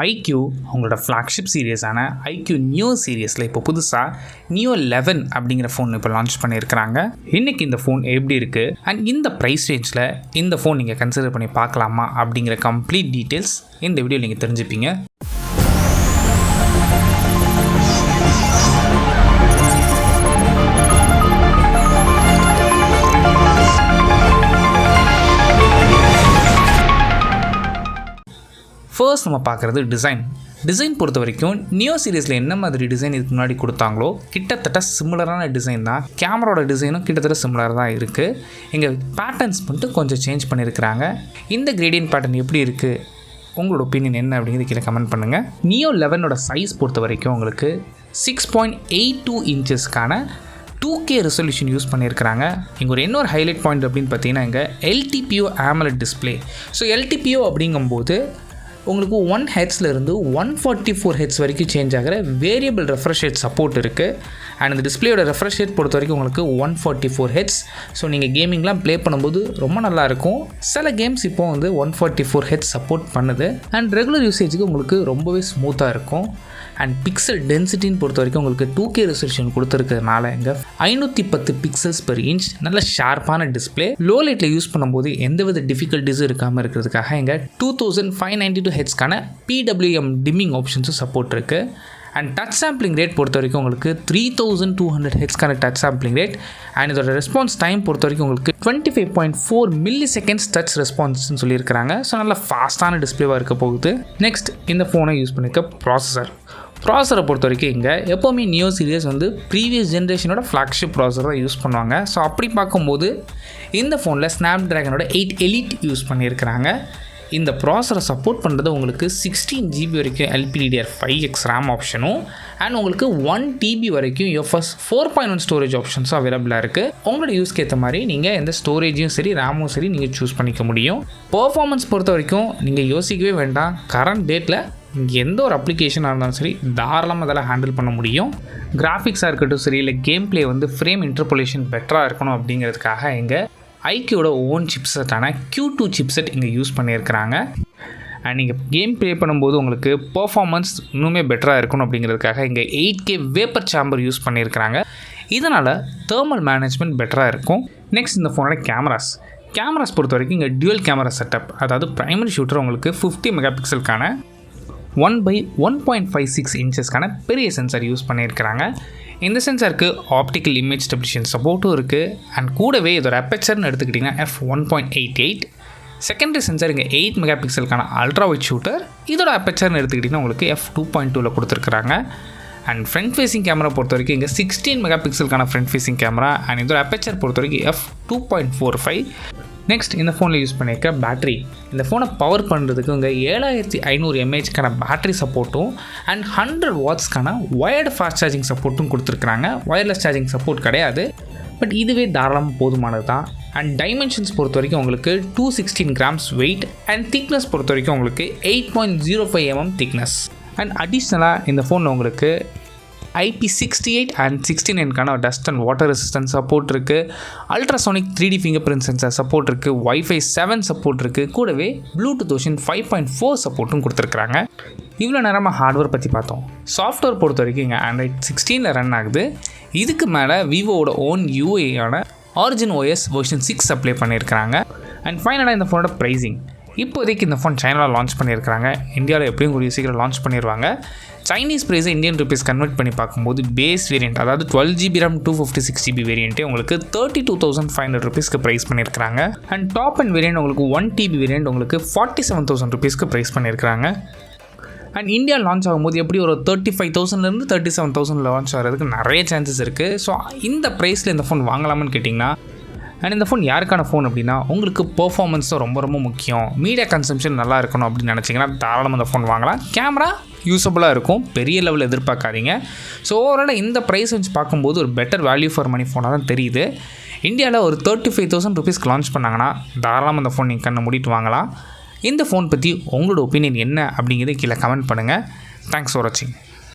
iQOO அவங்களோட flagship சீரியஸான iQOO new சீரியஸில் இப்போ புதுசாக நியூ 11 அப்படிங்கிற ஃபோன் இப்போ லான்ச் பண்ணியிருக்கிறாங்க. இன்றைக்கி இந்த ஃபோன் எப்படி இருக்குது அண்ட் இந்த ப்ரைஸ் ரேஞ்சில் இந்த ஃபோன் நீங்கள் கன்சிடர் பண்ணி பார்க்கலாமா அப்படிங்கிற கம்ப்ளீட் டீட்டெயில்ஸ் இந்த வீடியோ நீங்கள் தெரிஞ்சுப்பீங்க. ஃபர்ஸ்ட் நம்ம பார்க்குறது டிசைன் பொறுத்த வரைக்கும் நியூ சீரீஸில் என்ன மாதிரி டிசைன் இதுக்கு முன்னாடி கொடுத்தாங்களோ கிட்டத்தட்ட சிமிலரான டிசைன் தான். கேமராவோட டிசைனும் கிட்டத்தட்ட சிமிலராக தான் இருக்குது. இங்கே பேட்டர்ன்ஸ் மட்டும் கொஞ்சம் சேஞ்ச் பண்ணியிருக்கிறாங்க. இந்த கிரேடியன்ட் பேட்டர்ன் எப்படி இருக்குது, உங்களோட ஒப்பீனியன் என்ன அப்படிங்கிறது கீழே கமெண்ட் பண்ணுங்கள். நியூ 11ஓட சைஸ் பொறுத்த வரைக்கும் உங்களுக்கு 6.82 இன்ச்சஸ்க்கான 2K ரெசல்யூஷன் யூஸ் பண்ணியிருக்கிறாங்க. இங்கே இன்னொரு ஹைலைட் பாயிண்ட் அப்படின்னு பார்த்தீங்கன்னா இங்கே LTPO AMOLED display. So LTPO அப்படிங்கும்போது உங்களுக்கு 1 ஹெர்ட்ஸில் இருந்து 144 ஹெர்ட்ஸ் வரைக்கும் சேஞ்ச் ஆகிற வேரியபிள் ரெஃப்ரெஷ் ரேட் சப்போர்ட் இருக்குது. அண்ட் இந்த டிஸ்பிளேயோட ரெஃப்ரெஷ் ரேட் பொறுத்த வரைக்கும் உங்களுக்கு 144 ஹெர்ட்ஸ். ஸோ நீங்கள் கேமிங்லாம் ப்ளே பண்ணும்போது ரொம்ப நல்லாயிருக்கும். சில கேம்ஸ் இப்போ 144 ஹெர்ட்ஸ் சப்போர்ட் பண்ணுது. அண்ட் ரெகுலர் யூசேஜுக்கு உங்களுக்கு ரொம்பவே ஸ்மூத்தாக இருக்கும். அண்ட் பிக்சல் டென்சிட்டின்னு பொறுத்த வரைக்கும் உங்களுக்கு 2K ரெசல்யூஷன் கொடுத்துருக்கிறதுனால இங்கே 510 பிக்சல்ஸ் பெர் இன்ச் நல்ல ஷார்ப்பான டிஸ்பிளே. லோ லைட்டில் யூஸ் பண்ணும்போது எந்தவித டிஃபிகல்ட்டிஸும் இருக்காமல் இருக்கிறதுக்காக இங்கே 2592 ஹெர்ட்ஸ்க்கான PWM டிம்மிங் ஆப்ஷன்ஸும் சப்போர்ட் இருக்குது. அண்ட் டச் சாம்பிளிங் ரேட் பொறுத்த வரைக்கும் உங்களுக்கு 3200 ஹெர்ட்ஸ்க்கான டச் சாம்பிளிங் ரேட். அண்ட் இதோட ரெஸ்பான்ஸ் டைம் பொறுத்த வரைக்கும் உங்களுக்கு 25.4 மில்லி செகண்ட்ஸ் டச் ரெஸ்பான்ஸ்னு சொல்லியிருக்கிறாங்க. ஸோ நல்ல ஃபாஸ்ட்டான டிஸ்பிளேவாக இருக்க போகுது. நெக்ஸ்ட் இந்த ஃபோனை யூஸ் பண்ணிக்க ப்ராசஸரை பொறுத்த வரைக்கும் இங்கே எப்போவுமே நியூ சீரியஸ் ப்ரீவியஸ் ஜென்ரேஷனோட ஃப்ளாக்ஷிப் ப்ராசஸர் தான் யூஸ் பண்ணுவாங்க. ஸோ அப்படி பார்க்கும்போது இந்த ஃபோனில் Snapdragonோட 8 Elite யூஸ் பண்ணியிருக்கிறாங்க. இந்த ப்ராசஸரை சப்போர்ட் பண்ணுறது உங்களுக்கு 16 GB வரைக்கும் LPDDR5X RAM ஆப்ஷனும் அண்ட் உங்களுக்கு 1 TB வரைக்கும் UFS 4.1 ஸ்டோரேஜ் ஆப்ஷன்ஸும் அவைலபிளாக இருக்குது. உங்களோட யூஸ்க்கு ஏற்ற மாதிரி நீங்கள் எந்த ஸ்டோரேஜும் சரி ரேமும் சரி நீங்கள் சூஸ் பண்ணிக்க முடியும். பர்ஃபார்மன்ஸ் பொறுத்த வரைக்கும் நீங்கள் யோசிக்கவே வேண்டாம். கரண்ட் டேட்டில் எந்த ஒரு அப்ளிகேஷனாக இருந்தாலும் சரி தாராளமாக அதெல்லாம் ஹேண்டில் பண்ண முடியும். கிராஃபிக்ஸாக இருக்கட்டும் சரி, இல்லை கேம் பிளே ஃப்ரேம் இன்டர்போலேஷன் பெட்டராக இருக்கணும் அப்படிங்கிறதுக்காக இங்கே iQOOட ஓன் சிப்செட்டான Q2 சிப்செட் இங்கே யூஸ் பண்ணியிருக்கிறாங்க. அண்ட் நீங்கள் கேம் ப்ளே பண்ணும்போது உங்களுக்கு பர்ஃபார்மன்ஸ் இன்னுமே பெட்டராக இருக்கணும் அப்படிங்கிறதுக்காக இங்கே 8K வேப்பர் சாம்பர் யூஸ் பண்ணியிருக்கிறாங்க. இதனால் தேர்மல் மேனேஜ்மெண்ட் பெட்டராக இருக்கும். நெக்ஸ்ட் இந்த ஃபோனோட கேமராஸ் பொறுத்த வரைக்கும் இங்கே டியூவல் கேமரா செட்டப், அதாவது ப்ரைமரி ஷூட்டர் உங்களுக்கு 50 மெகா பிக்சலுக்கான 1/1.56 இன்ச்சஸ்க்கான பெரிய சென்சார் யூஸ் பண்ணியிருக்கிறாங்க. இந்த சென்சாருக்கு ஆப்டிக்கல் இமேஜ் ஸ்டெபிலிஷன் சப்போர்ட்டும் இருக்குது. அண்ட் கூடவே இதோட அப்பேச்சர்னு எடுத்துக்கிட்டிங்கன்னா f1.88. செகண்டரி சென்சார் இங்கே 8 மெகா பிக்சலுக்கான அல்ட்ரா வைட் ஷூட்டர். இதோட அப்பேச்சர்னு எடுத்துக்கிட்டிங்கன்னா உங்களுக்கு f2.2 கொடுத்துருக்குறாங்க. அண்ட் ஃப்ரண்ட் ஃபேஸிங் கேமரா பொறுத்த வரைக்கும் இங்கே 16 மெகா பிக்சலுக்கான ஃப்ரண்ட் ஃபேஸிங் கேமரா. அண்ட் இதோட அப்பேச்சர் பொறுத்த வரைக்கும் f2.45. நெக்ஸ்ட் இந்த ஃபோனில் யூஸ் பண்ணியிருக்க பேட்டரி. இந்த ஃபோனை பவர் பண்ணுறதுக்கு இங்கே 7500 mAhக்கான பேட்டரி சப்போர்ட்டும் அண்ட் 100 வாட்ஸ்க்கான ஒயர்டு ஃபாஸ்ட் சார்ஜிங் சப்போர்ட்டும் கொடுத்துருக்குறாங்க. ஒயர்லெஸ் சார்ஜிங் சப்போர்ட் கிடையாது, பட் இதுவே தாராளமாக போதுமானது தான். அண்ட் டைமென்ஷன்ஸ் பொறுத்த வரைக்கும் உங்களுக்கு 216 கிராம்ஸ் வெயிட் அண்ட் திக்னஸ் பொறுத்த வரைக்கும் உங்களுக்கு 8.05 mm திக்னஸ். அண்ட் அடிஷ்னலாக இந்த ஃபோனில் உங்களுக்கு IP68 அண்ட் 69க்கான dust and water resistance support இருக்குது. Ultrasonic 3D fingerprint sensor support இருக்குது. Wi-Fi 7 சப்போர்ட் இருக்குது. கூடவே Bluetooth வெர்ஷன் 5.4 சப்போர்ட்டும் கொடுத்துருக்குறாங்க. இவ்வளோ நேரமாக ஹார்ட்வேர் பற்றி பார்த்தோம். சாஃப்ட்வேர் பொறுத்த வரைக்கும் இங்கே Android 16 ரன் ஆகுது. இதுக்கு மேலே விவோவோட ஓன் UAயான OriginOS வெர்ஷன் 6 அப்ளை பண்ணியிருக்கிறாங்க. அண்ட் ஃபைனலாக இந்த ஃபோனோட ப்ரைஸிங். இப்போதைக்கு இந்த ஃபோன் சைனாவில் லான்ச் பண்ணியிருக்கிறாங்க. இந்தியாவில் எப்படியும் கூடிய சீக்கிரம் லான்ச் பண்ணிடுவாங்க. சைனீஸ் ப்ரைஸை இந்தியன் ருபீஸ் கன்வெர்ட் பண்ணி பார்க்கும்போது பேஸ் வேரியண்ட், அதாவது 12GB RAM 256GB வேரியண்ட்டே உங்களுக்கு 32,500 ரூபீஸ்க்கு ப்ரைஸ் பண்ணியிருக்கிறாங்க. அண்ட் டாப் அண்ட் வேரியண்ட் உங்களுக்கு 1TB வேரியண்ட் உங்களுக்கு 47,000 ரூபீஸ்க்கு ப்ரைஸ் பண்ணியிருக்கிறாங்க. அண்ட் இந்தியா லான்ச் ஆகும்போது எப்படி ஒரு 35,000லேருந்து 37,000 லான்ச் ஆகிறதுக்கு நிறைய சான்சஸ் இருக்குது. ஸோ இந்த ப்ரைஸில் இந்த ஃபோன் வாங்கலாமான்னு கேட்டிங்கன்னா, அண்ட் இந்த ஃபோன் யாருக்கான ஃபோன் அப்படின்னா உங்களுக்கு பர்ஃபார்மன்ஸ் தான் ரொம்ப ரொம்ப முக்கியம். மீடியா கன்சம்ஷன் நல்லா இருக்கணும் அப்படின்னு நினச்சிங்கன்னா தாராளமாக இந்த ஃபோன் வாங்கலாம். கேமரா யூஸபுளாக இருக்கும், பெரிய லெவலில் எதிர்பார்க்காதீங்க. ஸோ ஓவராலாக இந்த ப்ரைஸ் வச்சு பார்க்கும்போது ஒரு பெட்டர் வேல்யூ ஃபார் மணி ஃபோனாக தான் தெரியுது. இந்தியாவில் ஒரு 35,000 ரூபீஸ்க்கு லான்ச் பண்ணாங்கன்னா தாராளமாக இந்த ஃபோன் நீங்கள் கண்ணை மூடிட்டு வாங்கலாம். இந்த ஃபோன் பற்றி உங்களோட ஒப்பீனியன் என்ன அப்படிங்கிறது கீழே கமெண்ட் பண்ணுங்கள். தேங்க்ஸ் ஃபார் வாட்சிங்.